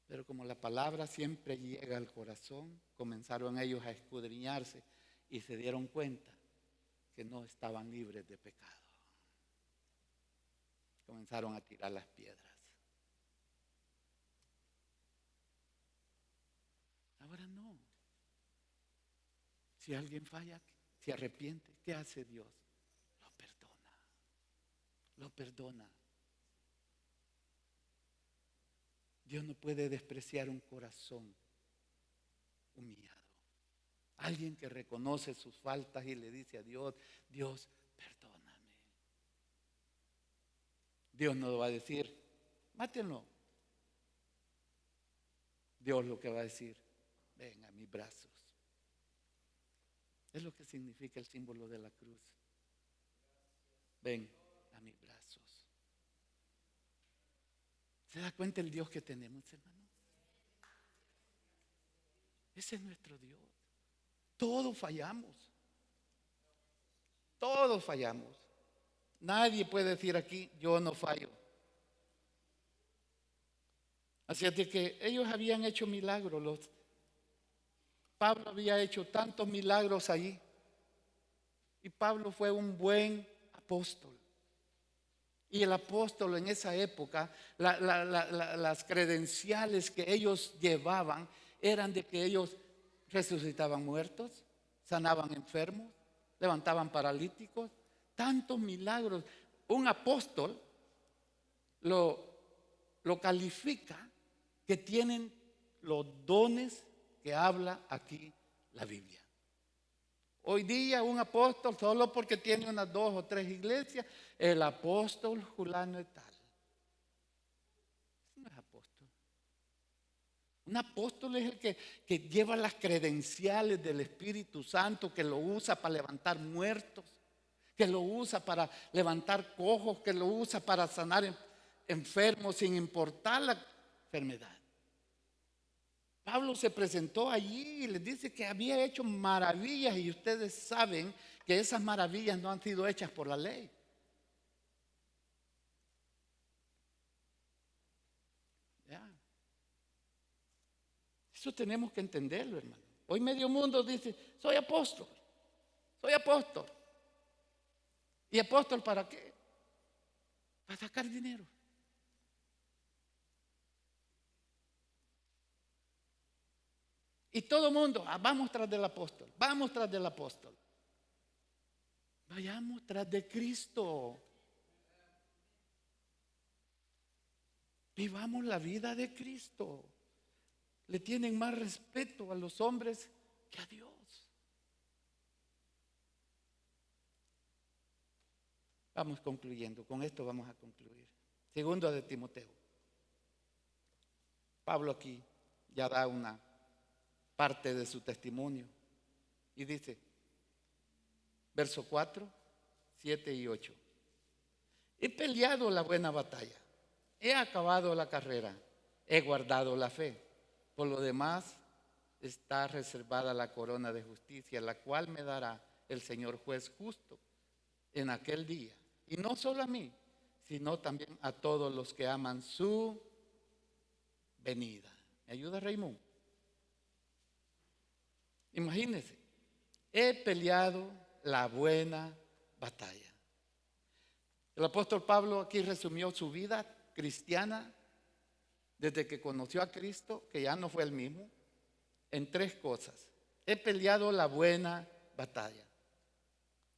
Pero como la palabra siempre llega al corazón, comenzaron ellos a escudriñarse y se dieron cuenta que no estaban libres de pecado. Comenzaron a tirar las piedras. Ahora no. Si alguien falla, se arrepiente, ¿qué hace Dios? Lo perdona. Lo perdona. Dios no puede despreciar un corazón humillado. Alguien que reconoce sus faltas y le dice a Dios, Dios, perdóname. Dios no va a decir, mátenlo. Dios lo que va a decir, ven a mis brazos. Es lo que significa el símbolo de la cruz. Ven a mis brazos. ¿Se da cuenta el Dios que tenemos, hermano? Ese es nuestro Dios. Todos fallamos. Todos fallamos. Nadie puede decir aquí, yo no fallo. Así es de que ellos habían hecho milagros. Pablo había hecho tantos milagros allí. Y Pablo fue un buen apóstol. Y el apóstol en esa época, las credenciales que ellos llevaban eran de que ellos resucitaban muertos, sanaban enfermos, levantaban paralíticos, tantos milagros. Un apóstol lo califica que tienen los dones que habla aquí la Biblia. Hoy día un apóstol, solo porque tiene unas 2 o 3 iglesias, el apóstol fulano es tal. Eso no es apóstol. Un apóstol es el que lleva las credenciales del Espíritu Santo, que lo usa para levantar muertos, que lo usa para levantar cojos, que lo usa para sanar enfermos sin importar la enfermedad. Pablo se presentó allí y les dice que había hecho maravillas, y ustedes saben que esas maravillas no han sido hechas por la ley. ¿Ya? Eso tenemos que entenderlo, hermano. Hoy medio mundo dice, soy apóstol, soy apóstol. ¿Y apóstol para qué? Para sacar dinero. Y todo el mundo, vamos tras del apóstol, vamos tras del apóstol. Vayamos tras de Cristo. Vivamos la vida de Cristo. Le tienen más respeto a los hombres que a Dios. Vamos concluyendo, con esto vamos a concluir. Segundo de Timoteo. Pablo aquí ya da una parte de su testimonio y dice, verso 4, 7 y 8: he peleado la buena batalla, he acabado la carrera, he guardado la fe. Por lo demás está reservada la corona de justicia, la cual me dará el Señor juez justo en aquel día. Y no solo a mí, sino también a todos los que aman su venida. ¿Me ayuda, Raymond? Imagínense, he peleado la buena batalla. El apóstol Pablo aquí resumió su vida cristiana desde que conoció a Cristo, que ya no fue el mismo, en 3 cosas. He peleado la buena batalla.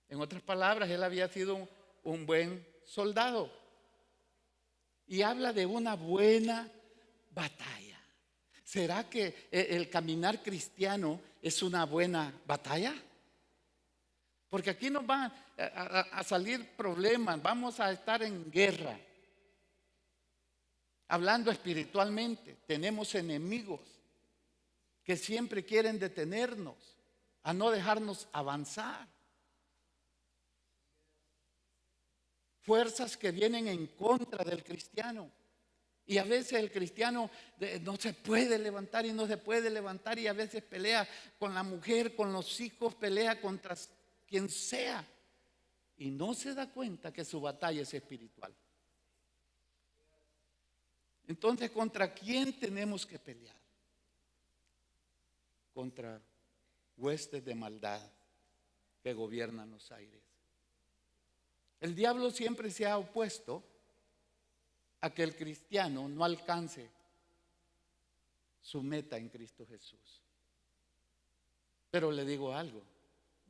En otras palabras, él había sido un buen soldado. Y habla de una buena batalla. ¿Será que el caminar cristiano es una buena batalla? Porque aquí nos van a salir problemas, vamos a estar en guerra. Hablando espiritualmente, tenemos enemigos que siempre quieren detenernos, a no dejarnos avanzar. Fuerzas que vienen en contra del cristiano. Y a veces el cristiano no se puede levantar y no se puede levantar, y a veces pelea con la mujer, con los hijos, pelea contra quien sea. Y no se da cuenta que su batalla es espiritual. Entonces, ¿contra quién tenemos que pelear? Contra huestes de maldad que gobiernan los aires. El diablo siempre se ha opuesto a que el cristiano no alcance su meta en Cristo Jesús. Pero le digo algo,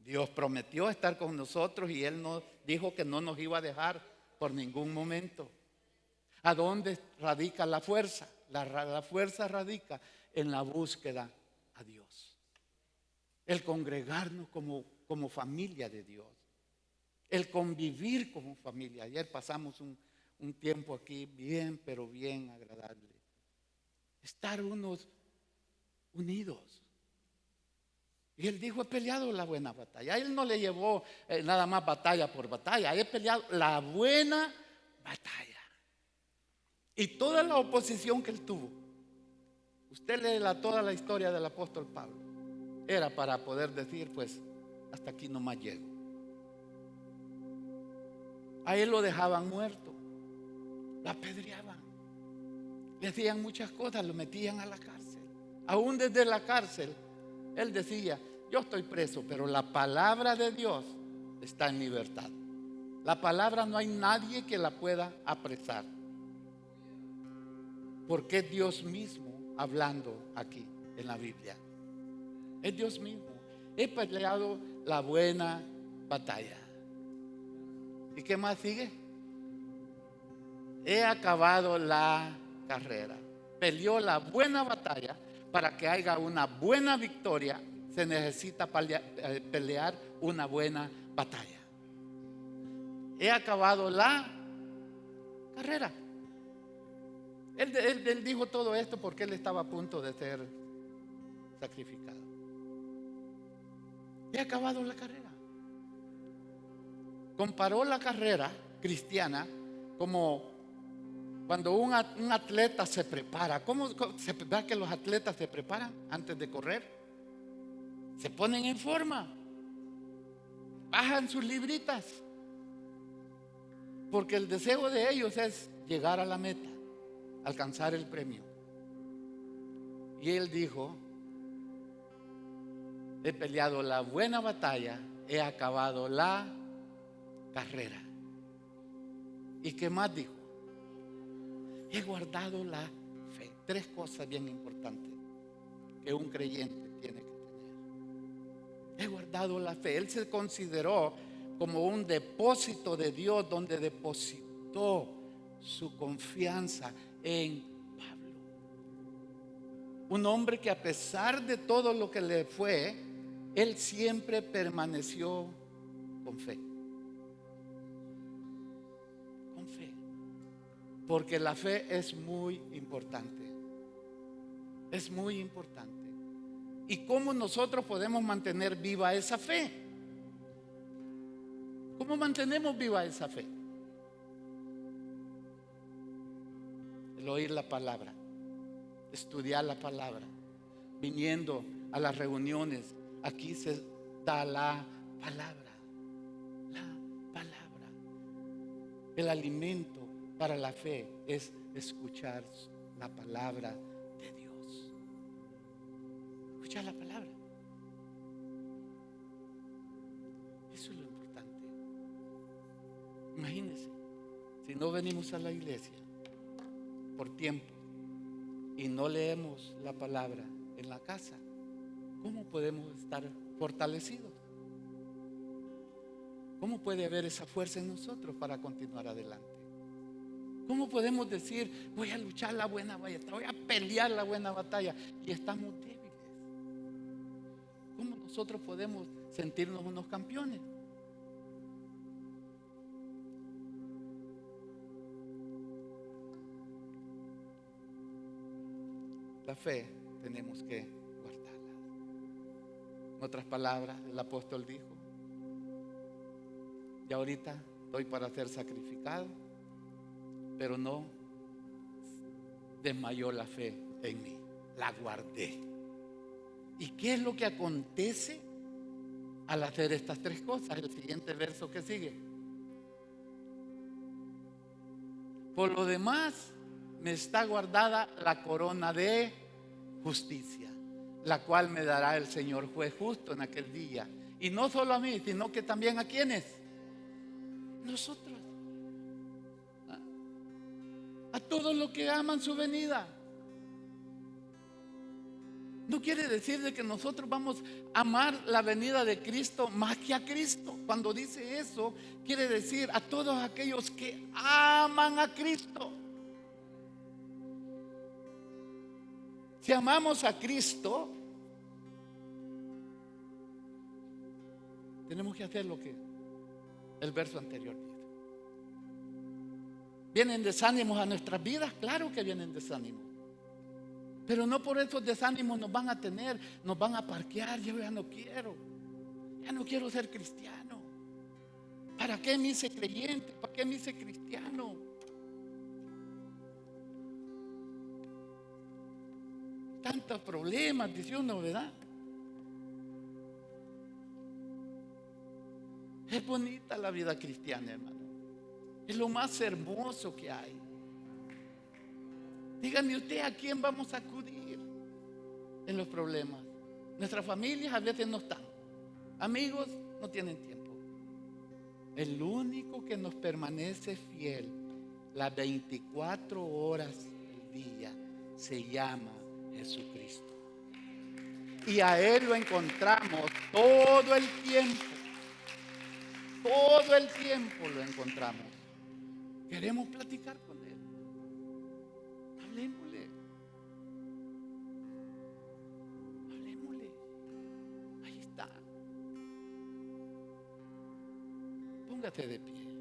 Dios prometió estar con nosotros y Él nos dijo que no nos iba a dejar por ningún momento. ¿A dónde radica la fuerza? La fuerza radica en la búsqueda a Dios. El congregarnos como familia de Dios. El convivir como familia. Ayer pasamos un tiempo aquí bien, pero bien agradable. Estar unos unidos. Y él dijo, he peleado la buena batalla. A él no le llevó nada más batalla por batalla. He peleado la buena batalla. Y toda la oposición que él tuvo, usted lee toda la historia del apóstol Pablo, era para poder decir, pues, hasta aquí nomás llego. A él lo dejaban muerto, lo apedreaban, le hacían muchas cosas, lo metían a la cárcel. Aún desde la cárcel, él decía, yo estoy preso, pero la palabra de Dios está en libertad. La palabra no hay nadie que la pueda apresar, porque es Dios mismo hablando aquí en la Biblia. Es Dios mismo. He peleado la buena batalla. ¿Y qué más sigue? He acabado la carrera. Peleó la buena batalla. Para que haya una buena victoria, se necesita pelear una buena batalla. He acabado la carrera. Él dijo todo esto porque él estaba a punto de ser sacrificado. He acabado la carrera. Comparó la carrera cristiana como cuando un atleta se prepara. ¿Cómo se ve que los atletas se preparan antes de correr? Se ponen en forma, bajan sus libritas, porque el deseo de ellos es llegar a la meta, alcanzar el premio. Y él dijo, he peleado la buena batalla, he acabado la carrera. ¿Y qué más dijo? He guardado la fe. 3 cosas bien importantes que un creyente tiene que tener. He guardado la fe. Él se consideró como un depósito de Dios, donde depositó su confianza en Pablo. Un hombre que, a pesar de todo lo que le fue, él siempre permaneció con fe. Con fe. Porque la fe es muy importante. Es muy importante. ¿Y cómo nosotros podemos mantener viva esa fe? ¿Cómo mantenemos viva esa fe? El oír la palabra, estudiar la palabra, viniendo a las reuniones. Aquí se da la palabra, la palabra. El alimento para la fe es escuchar la palabra de Dios. Escuchar la palabra. Eso es lo importante. Imagínense, si no venimos a la iglesia por tiempo y no leemos la palabra en la casa, ¿cómo podemos estar fortalecidos? ¿Cómo puede haber esa fuerza en nosotros para continuar adelante? ¿Cómo podemos decir, voy a luchar la buena batalla, voy a pelear la buena batalla, y estamos débiles? ¿Cómo nosotros podemos sentirnos unos campeones? La fe tenemos que guardarla. En otras palabras, el apóstol dijo: ya ahorita estoy para ser sacrificado, pero no desmayó la fe en mí, la guardé. ¿Y qué es lo que acontece al hacer estas tres cosas? El siguiente verso que sigue: por lo demás me está guardada la corona de justicia, la cual me dará el Señor juez justo en aquel día. Y no solo a mí, sino que también a quienes, nosotros, a todos los que aman su venida. No quiere decir de que nosotros vamos a amar la venida de Cristo más que a Cristo. Cuando dice eso, quiere decir a todos aquellos que aman a Cristo. Si amamos a Cristo, tenemos que hacer lo que el verso anterior dice. ¿Vienen desánimos a nuestras vidas? Claro que vienen desánimos. Pero no por esos desánimos nos van a tener, nos van a parquear. Yo ya no quiero ser cristiano. ¿Para qué me hice creyente? ¿Para qué me hice cristiano? Tantos problemas, dice uno, ¿verdad? Es bonita la vida cristiana, hermano. Es lo más hermoso que hay. Dígame usted, ¿a quién vamos a acudir en los problemas? Nuestras familias a veces no están. Amigos no tienen tiempo. El único que nos permanece fiel las 24 horas del día se llama Jesucristo. Y a Él lo encontramos todo el tiempo. Todo el tiempo lo encontramos. Queremos platicar con Él. Hablemosle. Ahí está. Póngate de pie.